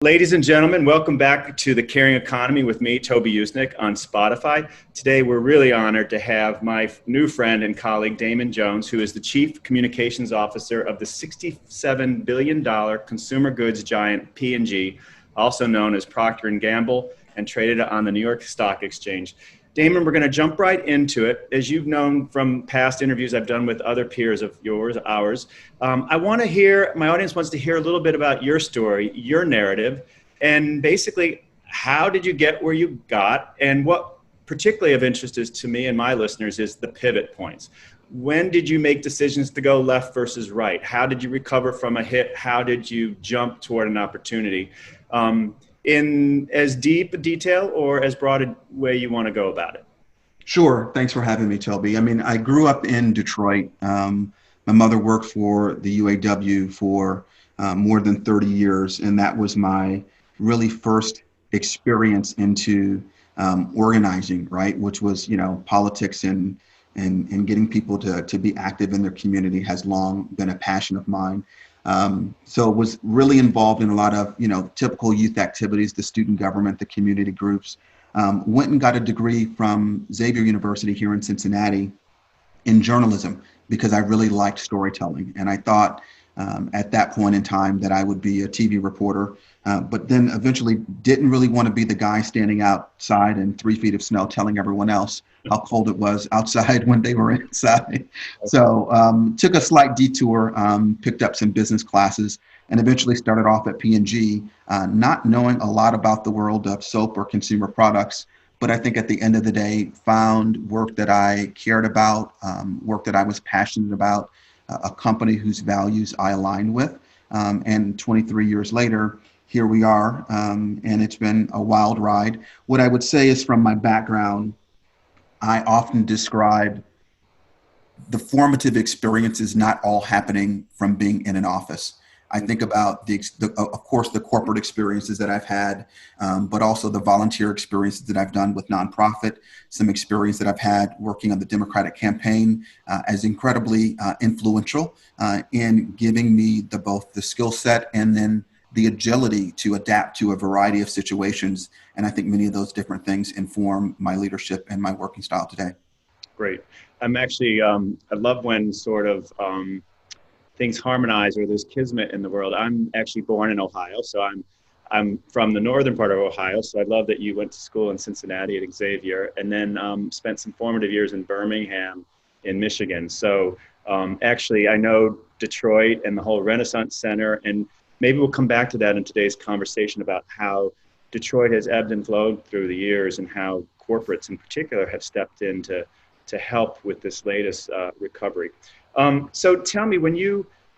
Ladies and gentlemen, welcome back to The Caring Economy with me, Toby Usnik, on Spotify. Today, we're really honored to have my new friend and colleague, Damon Jones, who is the Chief Communications Officer of the $67 billion consumer goods giant P&G, also known as Procter Gamble, and traded on the New York Stock Exchange. Damon, we're going to jump right into it. As you've known from past interviews I've done with other peers of yours, ours, my audience wants to hear a little bit about your story, your narrative, and basically how did you get where you got, and what particularly of interest is to me and my listeners is the pivot points. When did you make decisions to go left versus right? How did you recover from a hit? How did you jump toward an opportunity? In as deep a detail or as broad a way you want to go about it? Sure. Thanks for having me, Toby. I grew up in Detroit. My mother worked for the UAW for more than 30 years, and that was my really first experience into organizing, right? Which was, politics and getting people to be active in their community has long been a passion of mine. So was really involved in a lot of, typical youth activities, the student government, the community groups. Went and got a degree from Xavier University here in Cincinnati in journalism because I really liked storytelling. And I thought at that point in time that I would be a TV reporter, but then eventually didn't really want to be the guy standing outside in 3 feet of snow telling everyone else how cold it was outside when they were inside. So took a slight detour, picked up some business classes, and eventually started off at P&G, not knowing a lot about the world of soap or consumer products. But I think at the end of the day, found work that I cared about, work that I was passionate about, a company whose values I aligned with. And 23 years later, here we are, and it's been a wild ride. What I would say is from my background, I often describe the formative experiences not all happening from being in an office. I think about of course, the corporate experiences that I've had, but also the volunteer experiences that I've done with nonprofit, some experience that I've had working on the Democratic campaign as incredibly influential in giving me both the skill set and then the agility to adapt to a variety of situations. And I think many of those different things inform my leadership and my working style today. Great. I'm actually, I love when sort of things harmonize or there's kismet in the world. I'm actually born in Ohio, so I'm from the northern part of Ohio. So I love that you went to school in Cincinnati at Xavier, and then spent some formative years in Birmingham, in Michigan. So actually, I know Detroit and the whole Renaissance Center, and maybe we'll come back to that in today's conversation about how Detroit has ebbed and flowed through the years and how corporates in particular have stepped in to help with this latest recovery. So tell me,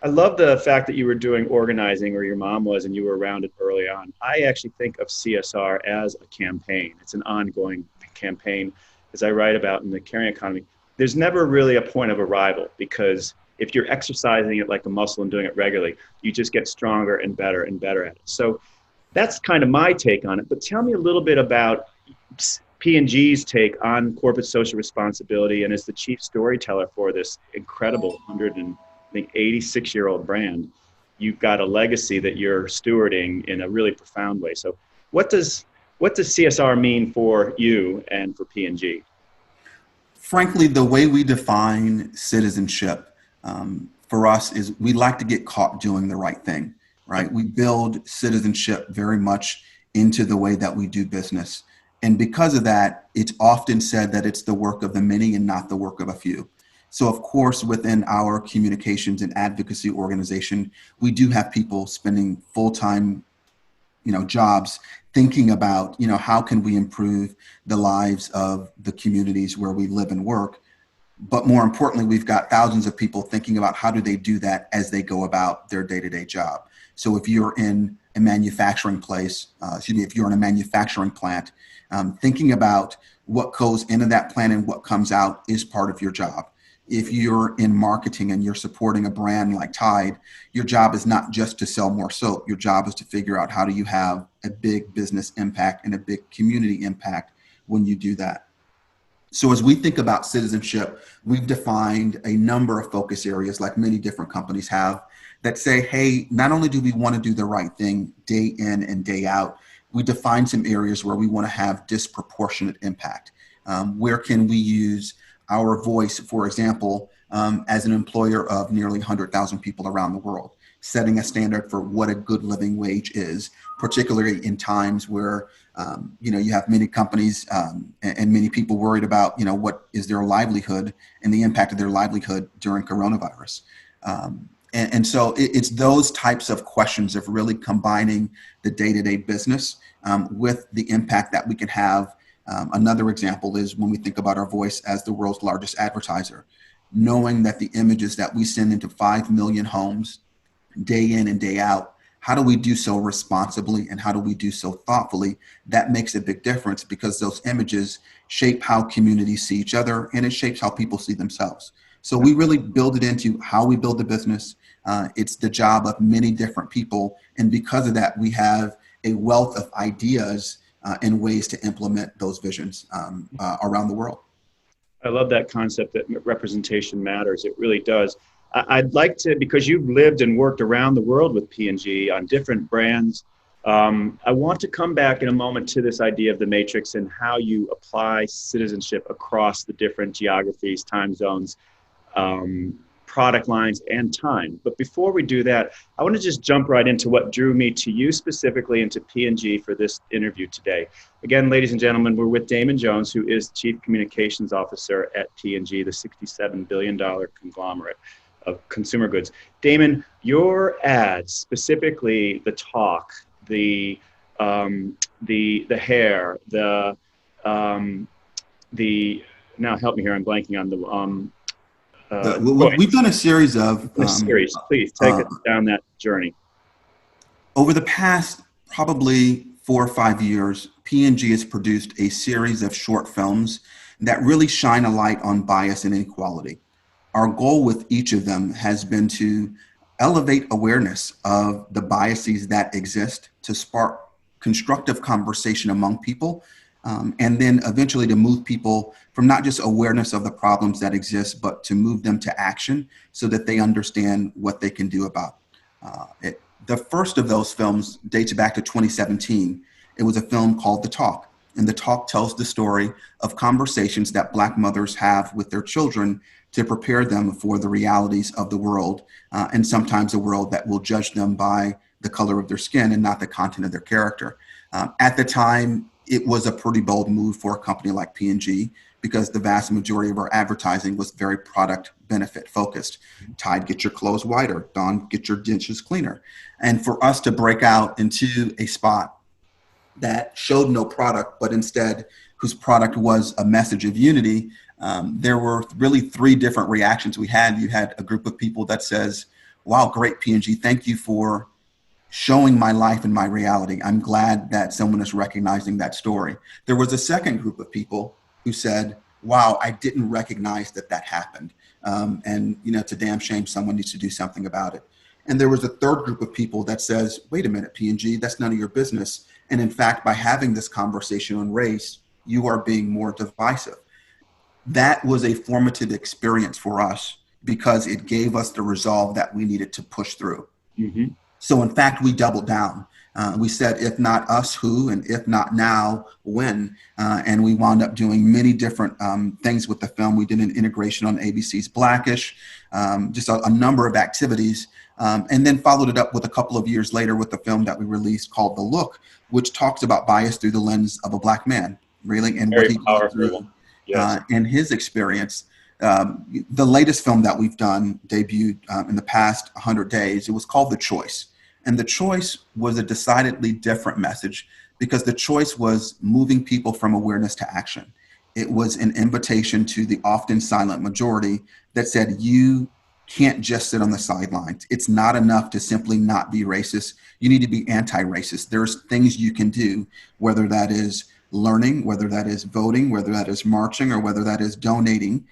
I love the fact that you were doing organizing, or your mom was, and you were around it early on. I actually think of CSR as a campaign. It's an ongoing campaign, as I write about in The Caring Economy. There's never really a point of arrival, because if you're exercising it like a muscle and doing it regularly, you just get stronger and better at it. So that's kind of my take on it. But tell me a little bit about P&G's take on corporate social responsibility, and as the chief storyteller for this incredible 186-year-old brand, you've got a legacy that you're stewarding in a really profound way. So what does CSR mean for you and for P&G? Frankly, the way we define citizenship for us is we like to get caught doing the right thing, right? We build citizenship very much into the way that we do business. And because of that, it's often said that it's the work of the many and not the work of a few. So of course, within our communications and advocacy organization, we do have people spending full-time, jobs thinking about, how can we improve the lives of the communities where we live and work. But more importantly, we've got thousands of people thinking about how do they do that as they go about their day-to-day job. So if you're in a manufacturing if you're in a manufacturing plant, thinking about what goes into that plant and what comes out is part of your job. If you're in marketing and you're supporting a brand like Tide, your job is not just to sell more soap. Your job is to figure out how do you have a big business impact and a big community impact when you do that. So as we think about citizenship, we've defined a number of focus areas, like many different companies have, that say, hey, not only do we want to do the right thing day in and day out, we define some areas where we want to have disproportionate impact. Where can we use our voice, for example, as an employer of nearly 100,000 people around the world, setting a standard for what a good living wage is, particularly in times where you have many companies and many people worried about, what is their livelihood and the impact of their livelihood during coronavirus. And so it's those types of questions of really combining the day-to-day business with the impact that we can have. Another example is when we think about our voice as the world's largest advertiser, knowing that the images that we send into 5 million homes day in and day out, how do we do so responsibly and how do we do so thoughtfully? That makes a big difference because those images shape how communities see each other and it shapes how people see themselves. So we really build it into how we build the business. It's the job of many different people. And because of that, we have a wealth of ideas and ways to implement those visions around the world. I love that concept that representation matters. It really does. I'd like to, because you've lived and worked around the world with P&G on different brands, I want to come back in a moment to this idea of the matrix and how you apply citizenship across the different geographies, time zones, product lines, and time. But before we do that, I want to just jump right into what drew me to you specifically and to P&G for this interview today. Again, ladies and gentlemen, we're with Damon Jones, who is Chief Communications Officer at P&G, the $67 billion conglomerate of consumer goods. Damon, your ads, specifically the talk, the hair, now help me here, I'm blanking on we've done a series of series. Please take us down that journey. Over the past probably 4 or 5 years, P&G has produced a series of short films that really shine a light on bias and inequality. Our goal with each of them has been to elevate awareness of the biases that exist, to spark constructive conversation among people, and then eventually to move people from not just awareness of the problems that exist, but to move them to action so that they understand what they can do about it. The first of those films dates back to 2017. It was a film called The Talk. And The Talk tells the story of conversations that Black mothers have with their children to prepare them for the realities of the world, and sometimes a world that will judge them by the color of their skin and not the content of their character. At the time, it was a pretty bold move for a company like P&G because the vast majority of our advertising was very product benefit focused. Tide, get your clothes whiter. Dawn, get your dishes cleaner. And for us to break out into a spot that showed no product, but instead whose product was a message of unity, there were really 3 different reactions we had. You had a group of people that says, wow, great P&G, thank you for showing my life and my reality. I'm glad that someone is recognizing that story. There was a second group of people who said, wow, I didn't recognize that happened. And it's a damn shame, someone needs to do something about it. And there was a third group of people that says, wait a minute, P&G, that's none of your business. And in fact, by having this conversation on race, you are being more divisive. That was a formative experience for us because it gave us the resolve that we needed to push through. Mm-hmm. So in fact, we doubled down. We said, if not us, who? And if not now, when? And we wound up doing many different things with the film. We did an integration on ABC's Blackish, just a number of activities, and then followed it up with a couple of years later with the film that we released called The Look, which talks about bias through the lens of a Black man, really, and Very what he went through in his experience. The latest film that we've done debuted in the past 100 days. It was called The Choice. And The Choice was a decidedly different message because The Choice was moving people from awareness to action. It was an invitation to the often silent majority that said, you can't just sit on the sidelines. It's not enough to simply not be racist. You need to be anti-racist. There's things you can do, whether that is learning, whether that is voting, whether that is marching, or whether that is donating.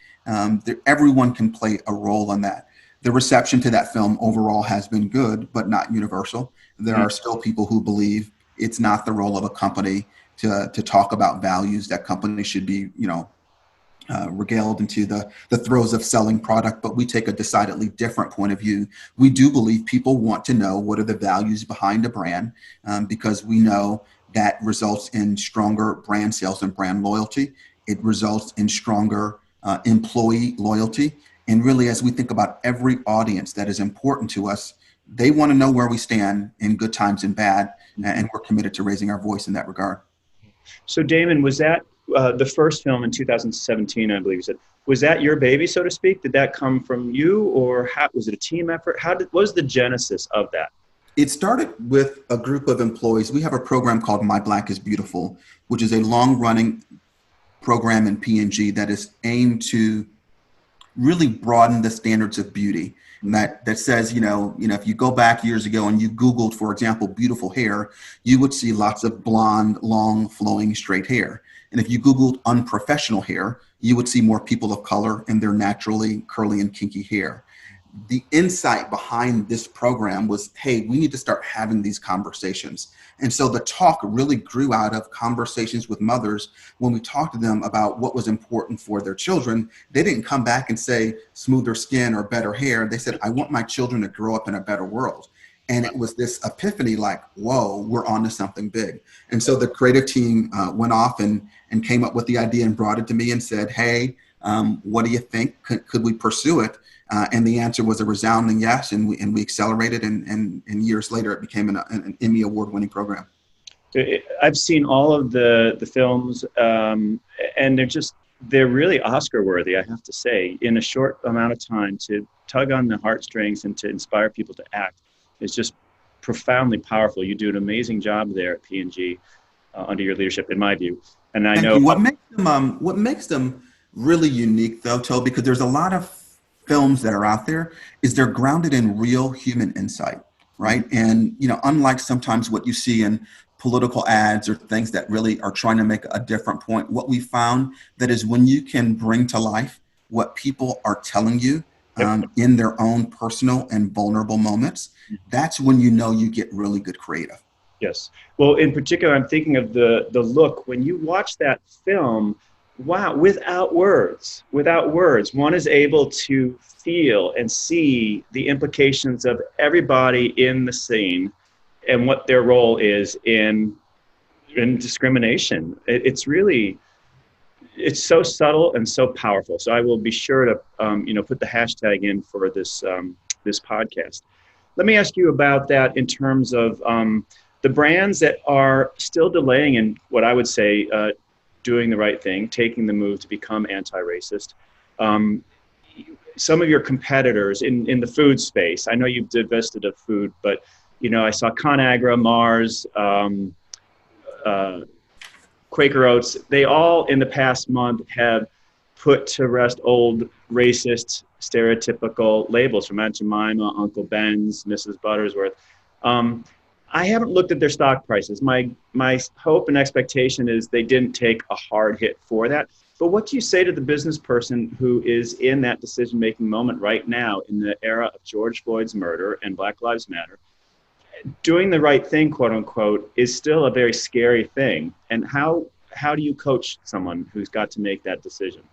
Everyone can play a role in that. The reception to that film overall has been good, but not universal. There are still people who believe it's not the role of a company to talk about values, that companies should be, regaled into the throes of selling product, but we take a decidedly different point of view. We do believe people want to know what are the values behind a brand, because we know that results in stronger brand sales and brand loyalty. It results in stronger employee loyalty. And really, as we think about every audience that is important to us, they want to know where we stand in good times and bad, and we're committed to raising our voice in that regard. So Damon, was that the first film in 2017, I believe you said, was that your baby, so to speak? Did that come from you, or was it a team effort? What was the genesis of that? It started with a group of employees. We have a program called My Black is Beautiful, which is a long-running program in P&G that is aimed to really broaden the standards of beauty. And that says, if you go back years ago and you Googled, for example, beautiful hair, you would see lots of blonde, long, flowing, straight hair. And if you Googled unprofessional hair, you would see more people of color and their naturally curly and kinky hair. The insight behind this program was, hey, we need to start having these conversations. And so the talk really grew out of conversations with mothers. When we talked to them about what was important for their children, they didn't come back and say smoother skin or better hair. They said, I want my children to grow up in a better world. And it was this epiphany like, whoa, we're on to something big. And so the creative team went off and came up with the idea and brought it to me and said, hey, what do you think? Could we pursue it? And the answer was a resounding yes, and we accelerated, and years later it became an Emmy award-winning program. I've seen all of the films, and they're really Oscar worthy, I have to say. In a short amount of time, to tug on the heartstrings and to inspire people to act is just profoundly powerful. You do an amazing job there at P&G under your leadership, in my view. And I know what makes them really unique, though, Toby, because there's a lot of films that are out there, is they're grounded in real human insight, right? And unlike sometimes what you see in political ads or things that really are trying to make a different point, what we found that is when you can bring to life what people are telling you in their own personal and vulnerable moments, that's when you get really good creative. Yes. Well, in particular, I'm thinking of the look. When you watch that film, wow, without words, one is able to feel and see the implications of everybody in the scene and what their role is in discrimination. It's so subtle and so powerful. So I will be sure to, put the hashtag in for this podcast. Let me ask you about that in terms of the brands that are still delaying in what I would say doing the right thing, taking the move to become anti-racist. Some of your competitors in the food space, I know you've divested of food, but I saw ConAgra, Mars, Quaker Oats. They all in the past month have put to rest old racist stereotypical labels from Aunt Jemima, Uncle Ben's, Mrs. Buttersworth. I haven't looked at their stock prices. My hope and expectation is they didn't take a hard hit for that. But what do you say to the business person who is in that decision-making moment right now in the era of George Floyd's murder and Black Lives Matter? Doing the right thing, quote unquote, is still a very scary thing. And how do you coach someone who's got to make that decision?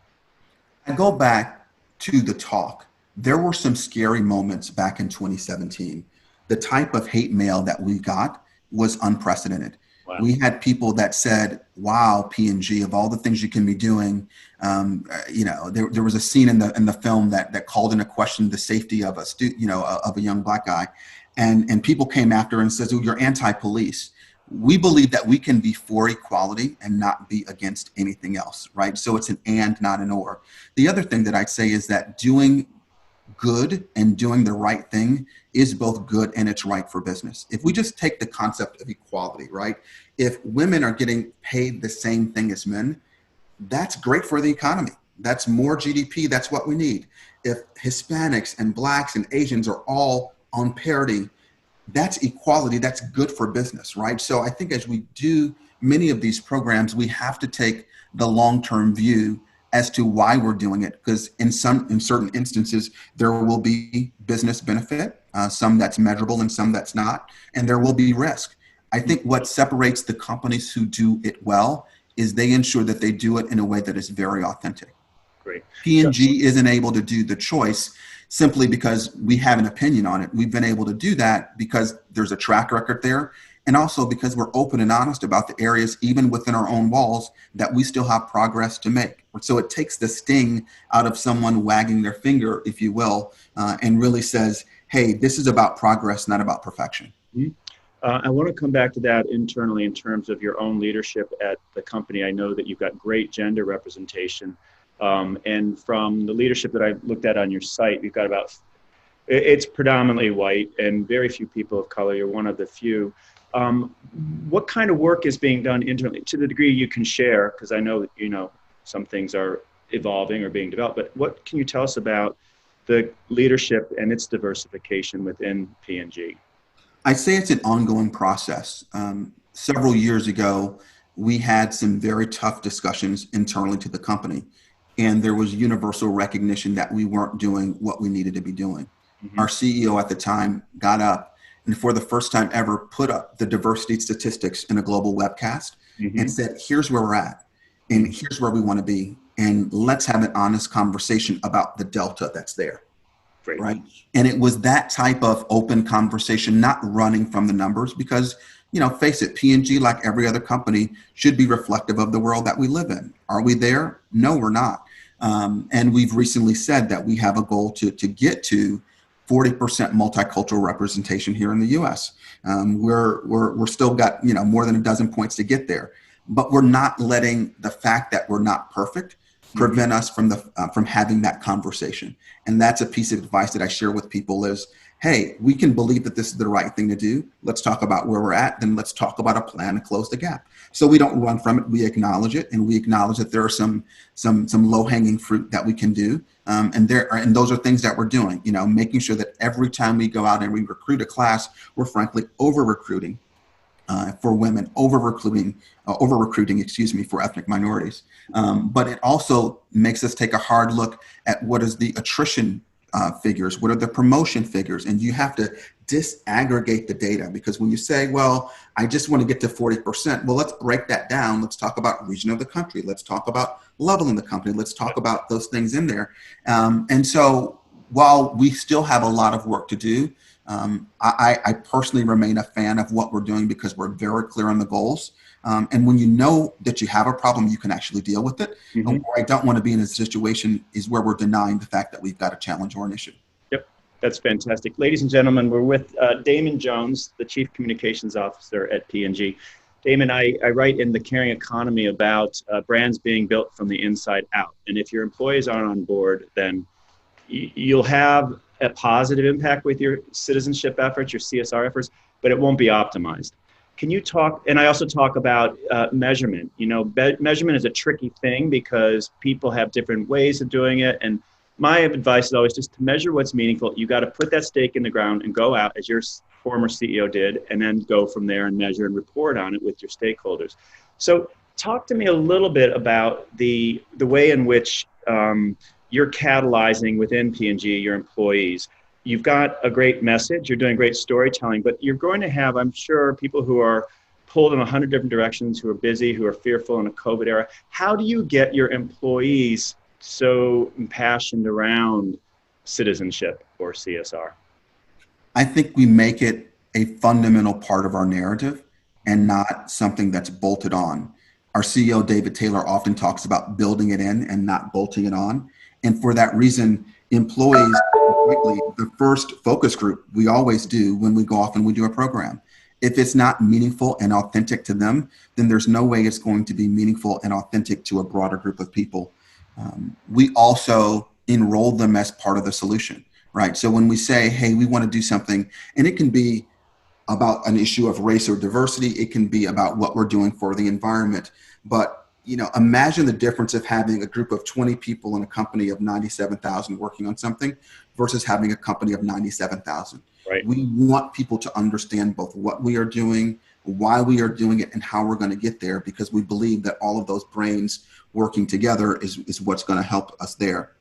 I go back to the talk. There were some scary moments back in 2017. The type of hate mail that we got was unprecedented. Wow. We had people that said, wow, P&G, of all the things you can be doing, there was a scene in the film that called into question the safety of of a young Black guy. And people came after and says, oh, you're anti-police. We believe that we can be for equality and not be against anything else, right? So it's an and, not an or. The other thing that I'd say is that doing good and doing the right thing is both good and it's right for business. If we just take the concept of equality, right? If women are getting paid the same thing as men, that's great for the economy. That's more GDP. That's what we need. If Hispanics and Blacks and Asians are all on parity, that's equality. That's good for business, right? So I think as we do many of these programs, we have to take the long-term view as to why we're doing it, because in certain instances, there will be business benefit, some that's measurable and some that's not, and there will be risk. I think what separates the companies who do it well is they ensure that they do it in a way that is very authentic. Great. So, P&G isn't able to do the choice simply because we have an opinion on it. We've been able to do that because there's a track record there, and also because we're open and honest about the areas, even within our own walls, that we still have progress to make. So it takes the sting out of someone wagging their finger, if you will, and really says, hey, this is about progress, not about perfection. mhm. I want to come back to that internally in terms of your own leadership at the company. I know that you've got great gender representation. And from the leadership that I looked at on your site, you've got it's predominantly white and very few people of color. You're one of the few. What kind of work is being done internally, to the degree you can share? Because I know, some things are evolving or being developed, but what can you tell us about the leadership and its diversification within P&G? I say it's an ongoing process. Several years ago, we had some very tough discussions internally to the company, and there was universal recognition that we weren't doing what we needed to be doing. Mm-hmm. Our CEO at the time got up and for the first time ever put up the diversity statistics in a global webcast, Mm-hmm. and said, here's where we're at, and here's where we want to be, and let's have an honest conversation about the delta that's there. Great. Right. And it was that type of open conversation, not running from the numbers, because, face it, P&G, like every other company, should be reflective of the world that we live in. Are we there? No, we're not. And we've recently said that we have a goal to get to 40% multicultural representation here in the U.S. We're still got, more than a dozen points to get there, but we're not letting the fact that we're not perfect prevent us from having that conversation. And that's a piece of advice that I share with people is, hey, we can believe that this is the right thing to do. Let's talk about where we're at. Then let's talk about a plan to close the gap. So we don't run from it. We acknowledge it. And we acknowledge that there are some low hanging fruit that we can do. And those are things that we're doing, making sure that every time we go out and we recruit a class, we're frankly over recruiting for women, over recruiting, for ethnic minorities. But it also makes us take a hard look at what is the attrition figures, what are the promotion figures, and you have to disaggregate the data, because when you say, well, I just want to get to 40%, well, let's break that down. Let's talk about region of the country. Let's talk about level in the company. Let's talk about those things in there. And so while we still have a lot of work to do, I personally remain a fan of what we're doing because we're very clear on the goals. And when you know that you have a problem, you can actually deal with it. Mm-hmm. And where I don't want to be in a situation is where we're denying the fact that we've got a challenge or an issue. Yep, that's fantastic. Ladies and gentlemen, we're with Damon Jones, the Chief Communications Officer at P&G. Damon, I write in The Caring Economy about brands being built from the inside out. And if your employees aren't on board, then you'll have a positive impact with your citizenship efforts, your CSR efforts, but it won't be optimized. Can you talk, and I also talk about measurement. Measurement is a tricky thing because people have different ways of doing it. And my advice is always just to measure what's meaningful. You got to put that stake in the ground and go out, as your former CEO did, and then go from there and measure and report on it with your stakeholders. So talk to me a little bit about the way in which you're catalyzing within P&G your employees. You've got a great message, you're doing great storytelling, but you're going to have, I'm sure, people who are pulled in 100 different directions, who are busy, who are fearful in a COVID era. How do you get your employees so impassioned around citizenship or CSR? I think we make it a fundamental part of our narrative and not something that's bolted on. Our CEO, David Taylor, often talks about building it in and not bolting it on. And for that reason, employees, the first focus group we always do when we go off and we do a program. If it's not meaningful and authentic to them, then there's no way it's going to be meaningful and authentic to a broader group of people. We also enroll them as part of the solution, right? So when we say, hey, we want to do something, and it can be about an issue of race or diversity, it can be about what we're doing for the environment, but imagine the difference of having a group of 20 people in a company of 97,000 working on something versus having a company of 97,000. Right. We want people to understand both what we are doing, why we are doing it, and how we're going to get there, because we believe that all of those brains working together is what's going to help us there.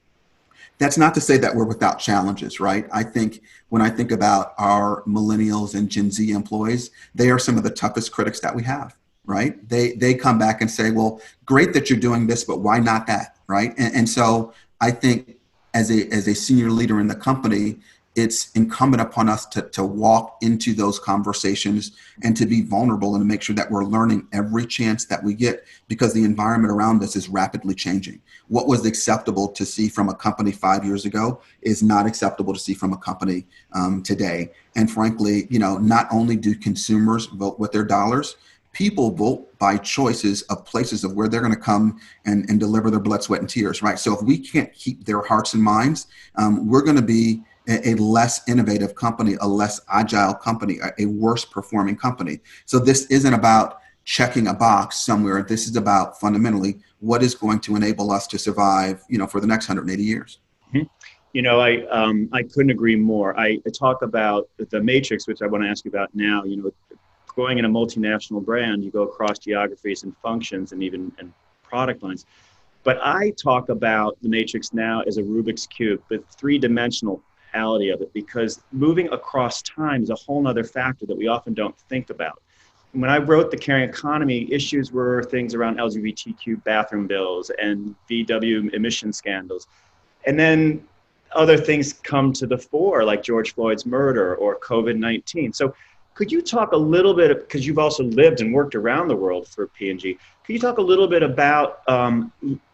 That's not to say that we're without challenges, right? I think when I think about our millennials and Gen Z employees, they are some of the toughest critics that we have. Right? They come back and say, well, great that you're doing this, but why not that? Right? And so I think as a senior leader in the company, it's incumbent upon us to walk into those conversations and to be vulnerable and to make sure that we're learning every chance that we get, because the environment around us is rapidly changing. What was acceptable to see from a company 5 years ago is not acceptable to see from a company today. And frankly, not only do consumers vote with their dollars, people vote by choices of places of where they're going to come and deliver their blood, sweat, and tears, right? So if we can't keep their hearts and minds, we're going to be a less innovative company, a less agile company, a worse performing company. So this isn't about checking a box somewhere. This is about fundamentally what is going to enable us to survive, for the next 180 years. Mhm. I couldn't agree more. I talk about the matrix, which I want to ask you about now. Going in a multinational brand, you go across geographies and functions and even and product lines. But I talk about the matrix now as a Rubik's Cube, the three-dimensionality of it, because moving across time is a whole nother factor that we often don't think about. When I wrote The Caring Economy, issues were things around LGBTQ bathroom bills and VW emission scandals. And then other things come to the fore, like George Floyd's murder or COVID-19. So could you talk a little bit, because you've also lived and worked around the world for P&G, could you talk a little bit about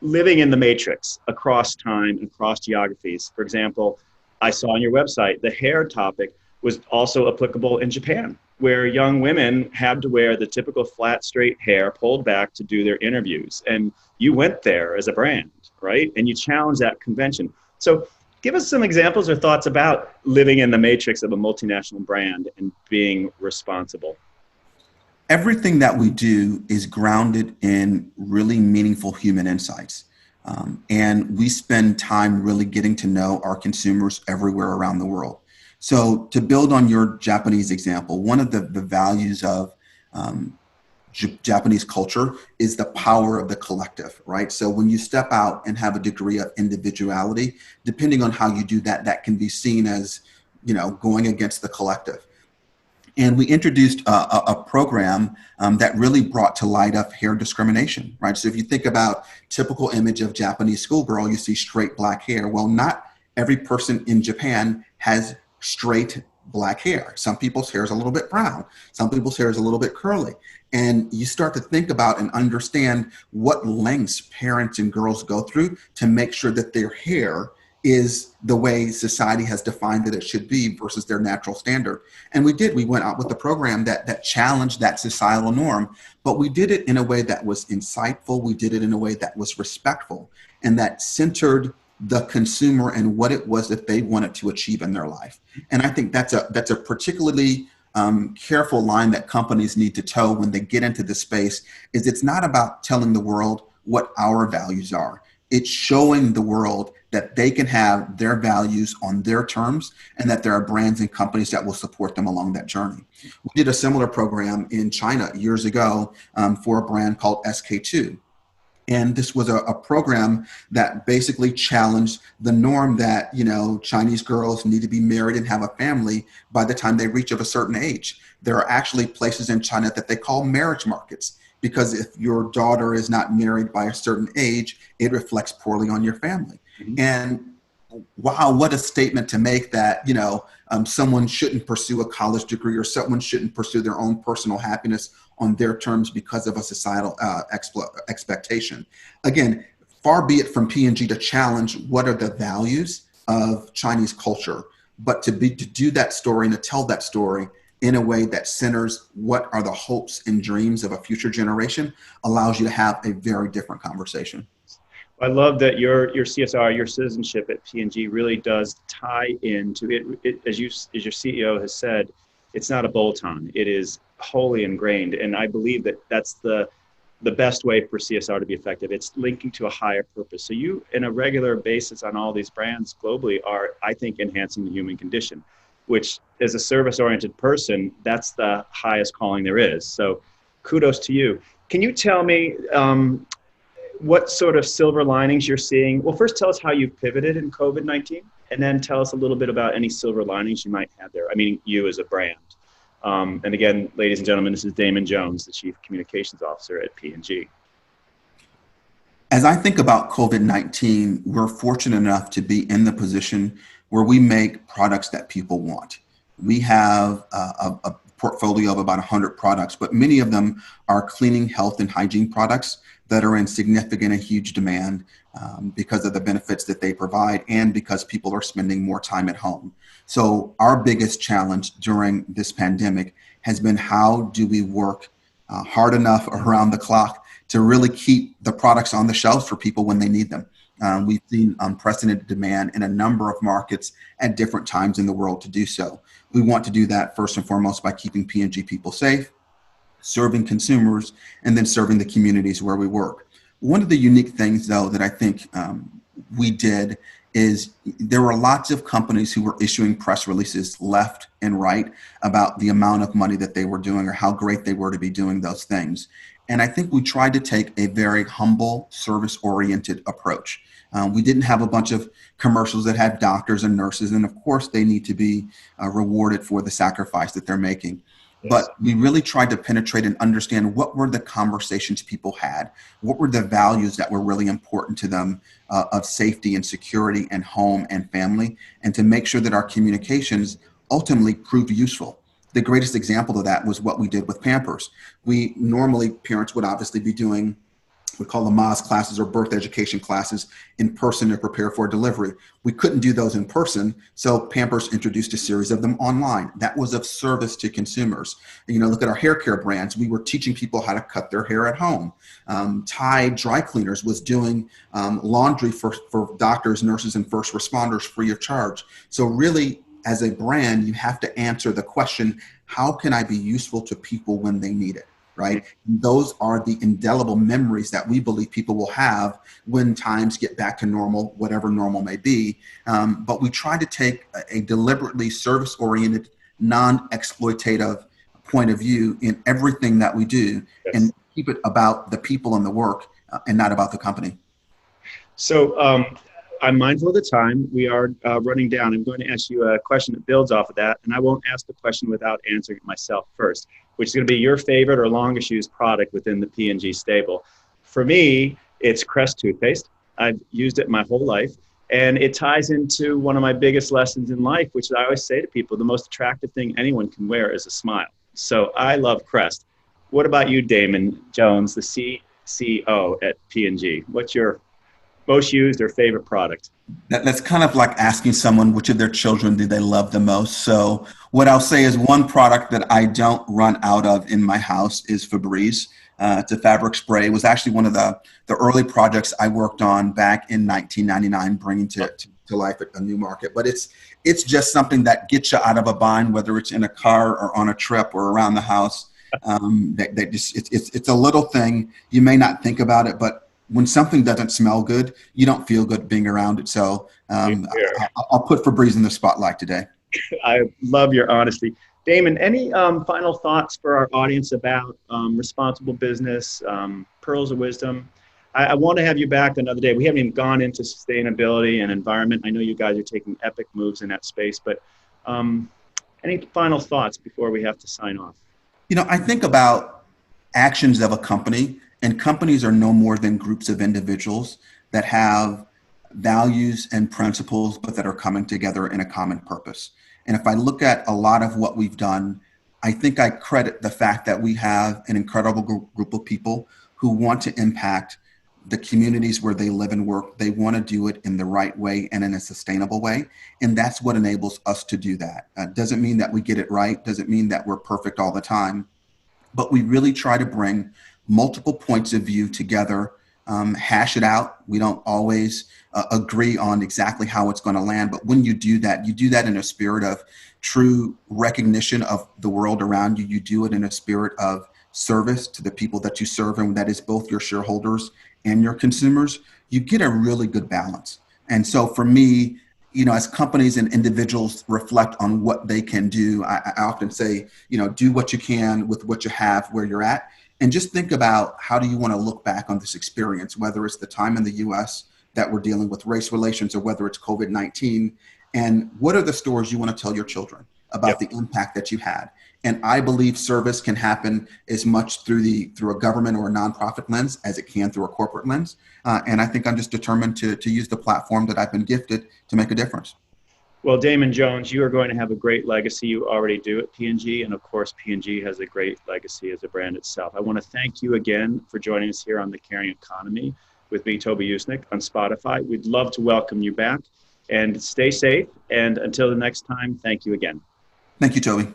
living in the matrix across time and across geographies? For example, I saw on your website, the hair topic was also applicable in Japan, where young women had to wear the typical flat, straight hair pulled back to do their interviews. And you went there as a brand, right? And you challenged that convention. So give us some examples or thoughts about living in the matrix of a multinational brand and being responsible. Everything that we do is grounded in really meaningful human insights. And we spend time really getting to know our consumers everywhere around the world. So to build on your Japanese example, one of the values of Japanese culture is the power of the collective, right? So when you step out and have a degree of individuality, depending on how you do that, that can be seen as, going against the collective. And we introduced a program that really brought to light of hair discrimination, right? So if you think about typical image of Japanese schoolgirl, you see straight black hair. Well, not every person in Japan has straight black hair. Some people's hair is a little bit brown. Some people's hair is a little bit curly. And you start to think about and understand what lengths parents and girls go through to make sure that their hair is the way society has defined that it should be versus their natural standard. And we went out with the program that challenged that societal norm, but we did it in a way that was insightful. We did it in a way that was respectful and that centered the consumer and what it was that they wanted to achieve in their life. And I think that's a particularly careful line that companies need to toe when they get into this space. Is it's not about telling the world what our values are. It's showing the world that they can have their values on their terms and that there are brands and companies that will support them along that journey. We did a similar program in China years ago for a brand called SK2. And this was a program that basically challenged the norm that, Chinese girls need to be married and have a family by the time they reach of a certain age. There are actually places in China that they call marriage markets, because if your daughter is not married by a certain age, it reflects poorly on your family. Mm-hmm. And wow, what a statement to make that, someone shouldn't pursue a college degree or someone shouldn't pursue their own personal happiness on their terms because of a societal expectation. Again, far be it from P&G to challenge what are the values of Chinese culture, but to do that story and to tell that story in a way that centers what are the hopes and dreams of a future generation allows you to have a very different conversation. I love that your CSR, your citizenship at P&G really does tie into it. As your CEO has said, it's not a bolt-on. It is wholly ingrained, and I believe that that's the best way for CSR to be effective. It's linking to a higher purpose. So you, in a regular basis on all these brands globally, are, I think, enhancing the human condition, which as a service-oriented person, that's the highest calling there is. So kudos to you. Can you tell me what sort of silver linings you're seeing? Well, first tell us how you've pivoted in COVID-19, and then tell us a little bit about any silver linings you might have there. I mean, you as a brand. And again, ladies and gentlemen, this is Damon Jones, the Chief Communications Officer at P&G. As I think about COVID-19, we're fortunate enough to be in the position where we make products that people want. We have a portfolio of about 100 products, but many of them are cleaning, health, and hygiene products that are in significant and huge demand because of the benefits that they provide and because people are spending more time at home. So our biggest challenge during this pandemic has been, how do we work hard enough around the clock to really keep the products on the shelves for people when they need them. We've seen unprecedented demand in a number of markets at different times in the world to do so. We want to do that first and foremost by keeping P&G people safe, serving consumers, and then serving the communities where we work. One of the unique things, though, that I think we did is there were lots of companies who were issuing press releases left and right about the amount of money that they were doing or how great they were to be doing those things. And I think we tried to take a very humble, service-oriented approach. We didn't have a bunch of commercials that had doctors and nurses, and of course they need to be rewarded for the sacrifice that they're making. Yes. But we really tried to penetrate and understand what were the conversations people had, what were the values that were really important to them of safety and security and home and family, and to make sure that our communications ultimately proved useful. The greatest example of that was what we did with Pampers. We normally, parents would obviously be doing, we call them MAS classes or birth education classes in person to prepare for delivery. We couldn't do those in person, so Pampers introduced a series of them online. That was of service to consumers. You know, look at our hair care brands. We were teaching people how to cut their hair at home. Tide Dry Cleaners was doing laundry for doctors, nurses, and first responders free of charge. So really, as a brand, you have to answer the question, how can I be useful to people when they need it, right? And those are the indelible memories that we believe people will have when times get back to normal, whatever normal may be. But we try to take a deliberately service-oriented, non-exploitative point of view in everything that we do. Yes. And keep it about the people and the work and not about the company. So, I'm mindful of the time. We are running down. I'm going to ask you a question that builds off of that, and I won't ask the question without answering it myself first, which is going to be your favorite or longest used product within the P&G stable. For me, it's Crest toothpaste. I've used it my whole life, and it ties into one of my biggest lessons in life, which I always say to people, the most attractive thing anyone can wear is a smile. So I love Crest. What about you, Damon Jones, the CCO at P&G? What's your most used or favorite product? That's kind of like asking someone which of their children do they love the most. So what I'll say is one product that I don't run out of in my house is Febreze. It's a fabric spray. It was actually one of the early projects I worked on back in 1999, bringing to life a new market. But it's just something that gets you out of a bind, whether it's in a car or on a trip or around the house. It's a little thing. You may not think about it, but when something doesn't smell good, you don't feel good being around it. So I'll put Febreze in the spotlight today. I love your honesty. Damon, any final thoughts for our audience about responsible business, pearls of wisdom? I want to have you back another day. We haven't even gone into sustainability and environment. I know you guys are taking epic moves in that space, but any final thoughts before we have to sign off? You know, I think about actions of a company. And companies are no more than groups of individuals that have values and principles, but that are coming together in a common purpose. And if I look at a lot of what we've done, I think I credit the fact that we have an incredible group of people who want to impact the communities where they live and work. They want to do it in the right way and in a sustainable way. And that's what enables us to do that. Doesn't mean that we get it right. Doesn't mean that we're perfect all the time. But we really try to bring multiple points of view together, hash it out. We don't always agree on exactly how it's going to land, but when you do that in a spirit of true recognition of the world around you. You do it in a spirit of service to the people that you serve, and that is both your shareholders and your consumers. You get a really good balance. And so for me, you know, as companies and individuals reflect on what they can do, I often say, you know, do what you can with what you have where you're at. And just think about, how do you want to look back on this experience, whether it's the time in the US that we're dealing with race relations or whether it's COVID-19, and what are the stories you want to tell your children? about the impact that you had. And I believe service can happen as much through a government or a nonprofit lens as it can through a corporate lens. And I think I'm just determined to use the platform that I've been gifted to make a difference. Well, Damon Jones, you are going to have a great legacy. You already do at P&G. And of course, P&G has a great legacy as a brand itself. I want to thank you again for joining us here on The Caring Economy with me, Toby Usnik, on Spotify. We'd love to welcome you back, and stay safe. And until the next time, thank you again. Thank you, Toby.